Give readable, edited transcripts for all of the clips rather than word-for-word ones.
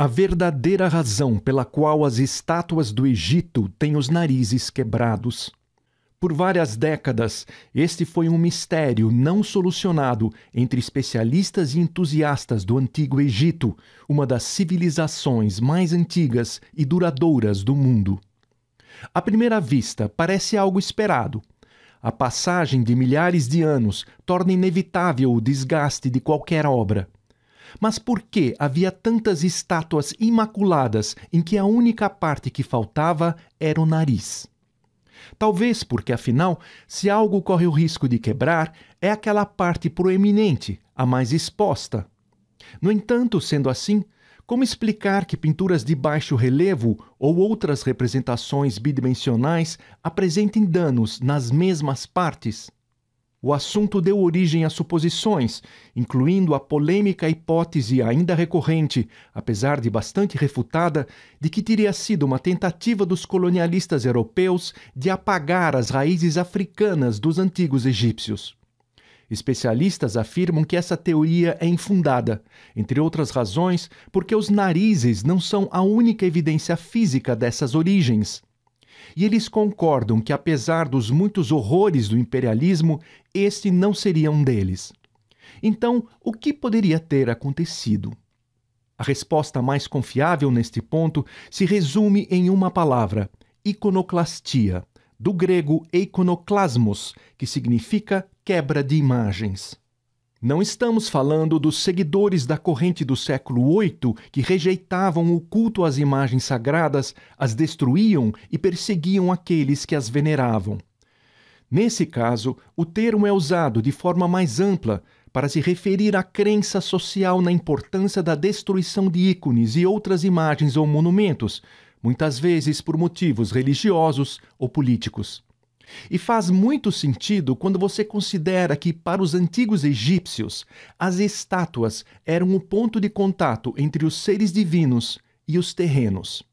A verdadeira razão pela qual as estátuas do Egito têm os narizes quebrados. Por várias décadas, este foi um mistério não solucionado entre especialistas e entusiastas do Antigo Egito, uma das civilizações mais antigas e duradouras do mundo. À primeira vista, parece algo esperado. A passagem de milhares de anos torna inevitável o desgaste de qualquer obra. Mas por que havia tantas estátuas imaculadas em que a única parte que faltava era o nariz? Talvez porque, afinal, se algo corre o risco de quebrar, é aquela parte proeminente, a mais exposta. No entanto, sendo assim, como explicar que pinturas de baixo relevo ou outras representações bidimensionais apresentem danos nas mesmas partes? O assunto deu origem a suposições, incluindo a polêmica hipótese ainda recorrente, apesar de bastante refutada, de que teria sido uma tentativa dos colonialistas europeus de apagar as raízes africanas dos antigos egípcios. Especialistas afirmam que essa teoria é infundada, entre outras razões, porque os narizes não são a única evidência física dessas origens. E eles concordam que, apesar dos muitos horrores do imperialismo, este não seria um deles. Então, o que poderia ter acontecido? A resposta mais confiável neste ponto se resume em uma palavra: iconoclastia, do grego eikonoklasmos, que significa quebra de imagens. Não estamos falando dos seguidores da corrente do século VIII que rejeitavam o culto às imagens sagradas, as destruíam e perseguiam aqueles que as veneravam. Nesse caso, o termo é usado de forma mais ampla para se referir à crença social na importância da destruição de ícones e outras imagens ou monumentos, muitas vezes por motivos religiosos ou políticos. E faz muito sentido quando você considera que, para os antigos egípcios, as estátuas eram o ponto de contato entre os seres divinos e os terrenos.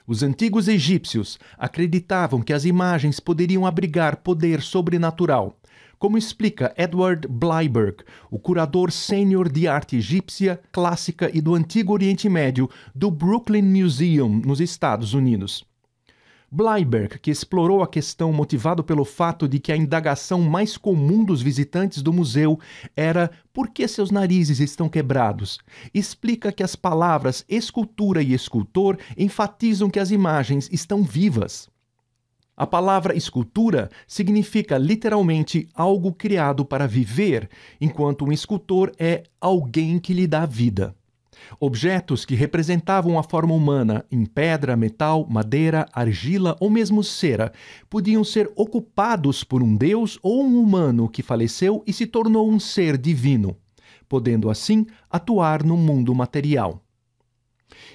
Os antigos egípcios acreditavam que as imagens poderiam abrigar poder sobrenatural, como explica Edward Bleiberg, o curador sênior de arte egípcia, clássica e do Antigo Oriente Médio do Brooklyn Museum, nos Estados Unidos. Bleiberg, que explorou a questão motivado pelo fato de que a indagação mais comum dos visitantes do museu era por que seus narizes estão quebrados, explica que as palavras escultura e escultor enfatizam que as imagens estão vivas. A palavra escultura significa literalmente algo criado para viver, enquanto um escultor é alguém que lhe dá vida. Objetos que representavam a forma humana em pedra, metal, madeira, argila ou mesmo cera podiam ser ocupados por um deus ou um humano que faleceu e se tornou um ser divino, podendo assim atuar no mundo material.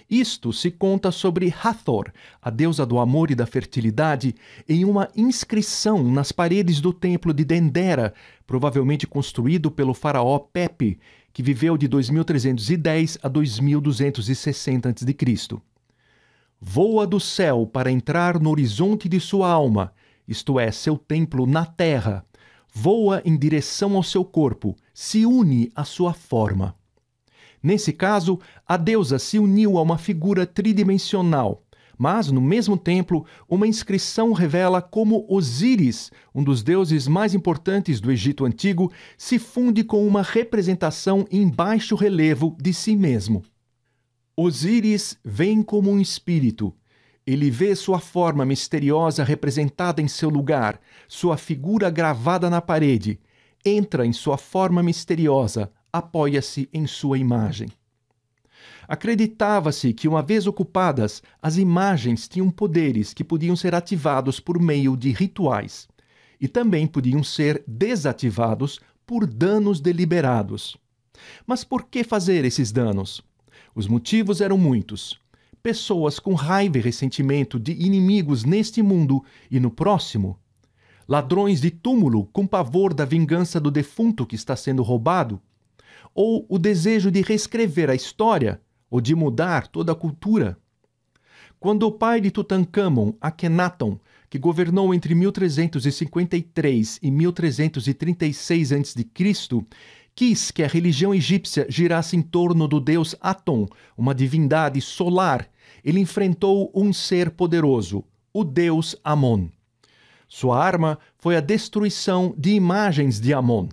Isto se conta sobre Hathor, a deusa do amor e da fertilidade, em uma inscrição nas paredes do templo de Dendera, provavelmente construído pelo faraó Pepi, que viveu de 2310 a 2260 a.C. Voa do céu para entrar no horizonte de sua alma, isto é, seu templo na terra. Voa em direção ao seu corpo, se une à sua forma. Nesse caso, a deusa se uniu a uma figura tridimensional, mas, no mesmo templo, uma inscrição revela como Osíris, um dos deuses mais importantes do Egito Antigo, se funde com uma representação em baixo relevo de si mesmo. Osíris vem como um espírito. Ele vê sua forma misteriosa representada em seu lugar, sua figura gravada na parede, entra em sua forma misteriosa, apoia-se em sua imagem. Acreditava-se que, uma vez ocupadas, as imagens tinham poderes que podiam ser ativados por meio de rituais e também podiam ser desativados por danos deliberados. Mas por que fazer esses danos? Os motivos eram muitos. Pessoas com raiva e ressentimento de inimigos neste mundo e no próximo. Ladrões de túmulo com pavor da vingança do defunto que está sendo roubado. Ou o desejo de reescrever a história ou de mudar toda a cultura. Quando o pai de Tutancâmon, Akhenaton, que governou entre 1353 e 1336 a.C., quis que a religião egípcia girasse em torno do deus Atom, uma divindade solar, ele enfrentou um ser poderoso, o deus Amon. Sua arma foi a destruição de imagens de Amon.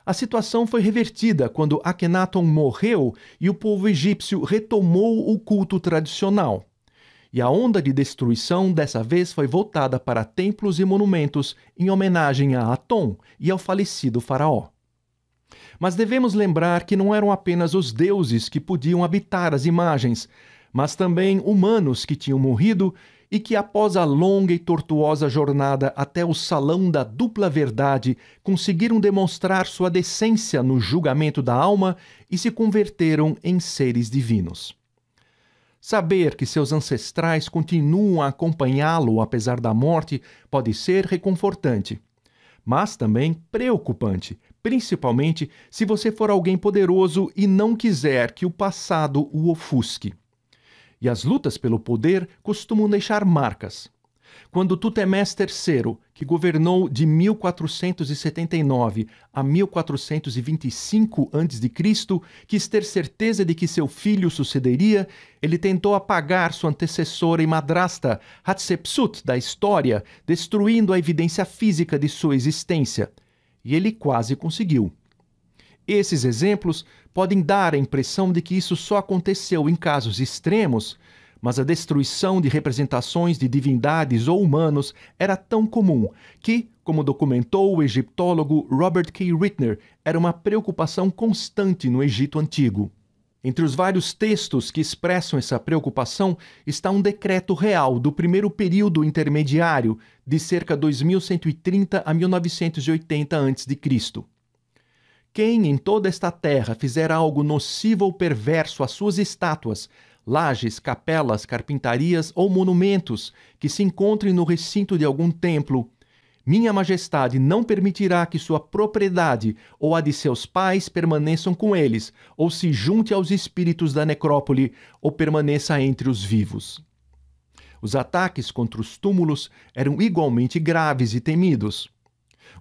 A situação foi revertida quando Akhenaton morreu e o povo egípcio retomou o culto tradicional. E a onda de destruição dessa vez foi voltada para templos e monumentos em homenagem a Atom e ao falecido faraó. Mas devemos lembrar que não eram apenas os deuses que podiam habitar as imagens, mas também humanos que tinham morrido e que, após a longa e tortuosa jornada até o salão da dupla verdade, conseguiram demonstrar sua decência no julgamento da alma e se converteram em seres divinos. Saber que seus ancestrais continuam a acompanhá-lo apesar da morte pode ser reconfortante, mas também preocupante, principalmente se você for alguém poderoso e não quiser que o passado o ofusque. E as lutas pelo poder costumam deixar marcas. Quando Tutemés III, que governou de 1479 a 1425 a.C., quis ter certeza de que seu filho sucederia, ele tentou apagar sua antecessora e madrasta, Hatshepsut, da história, destruindo a evidência física de sua existência. E ele quase conseguiu. Esses exemplos podem dar a impressão de que isso só aconteceu em casos extremos, mas a destruição de representações de divindades ou humanos era tão comum que, como documentou o egiptólogo Robert K. Ritner, era uma preocupação constante no Egito Antigo. Entre os vários textos que expressam essa preocupação está um decreto real do primeiro período intermediário, de cerca 2130 a 1980 a.C. Quem em toda esta terra fizer algo nocivo ou perverso às suas estátuas, lajes, capelas, carpintarias ou monumentos que se encontrem no recinto de algum templo, minha majestade não permitirá que sua propriedade ou a de seus pais permaneçam com eles, ou se junte aos espíritos da necrópole, ou permaneça entre os vivos. Os ataques contra os túmulos eram igualmente graves e temidos.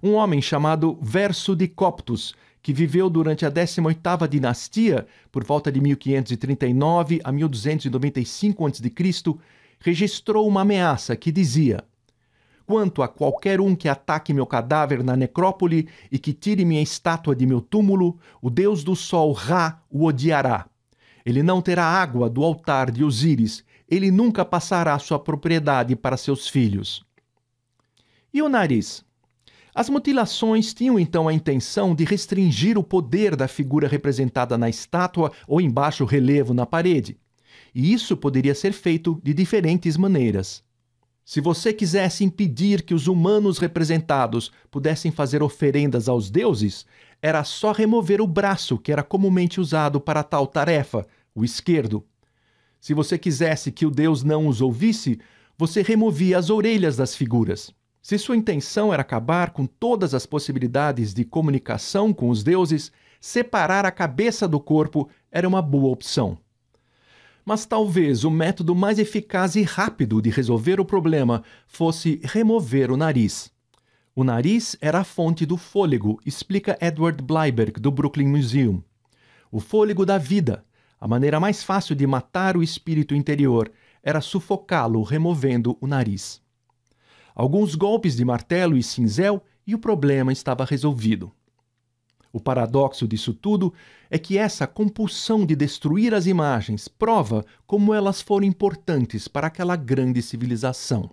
Um homem chamado Verso de Coptos, que viveu durante a 18ª dinastia, por volta de 1539 a 1295 a.C., registrou uma ameaça que dizia: quanto a qualquer um que ataque meu cadáver na necrópole e que tire minha estátua de meu túmulo, o deus do sol Ra o odiará. Ele não terá água do altar de Osíris, ele nunca passará sua propriedade para seus filhos. E o nariz? As mutilações tinham então a intenção de restringir o poder da figura representada na estátua ou em baixo relevo na parede. E isso poderia ser feito de diferentes maneiras. Se você quisesse impedir que os humanos representados pudessem fazer oferendas aos deuses, era só remover o braço que era comumente usado para tal tarefa, o esquerdo. Se você quisesse que o deus não os ouvisse, você removia as orelhas das figuras. Se sua intenção era acabar com todas as possibilidades de comunicação com os deuses, separar a cabeça do corpo era uma boa opção. Mas talvez o método mais eficaz e rápido de resolver o problema fosse remover o nariz. O nariz era a fonte do fôlego, explica Edward Bleiberg, do Brooklyn Museum. O fôlego da vida, a maneira mais fácil de matar o espírito interior, era sufocá-lo removendo o nariz. Alguns golpes de martelo e cinzel e o problema estava resolvido. O paradoxo disso tudo é que essa compulsão de destruir as imagens prova como elas foram importantes para aquela grande civilização.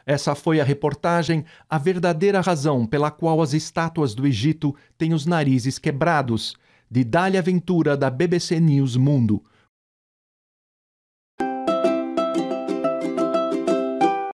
Essa foi a reportagem A Verdadeira Razão pela qual as estátuas do Egito têm os narizes quebrados, de Dália Ventura, da BBC News Mundo.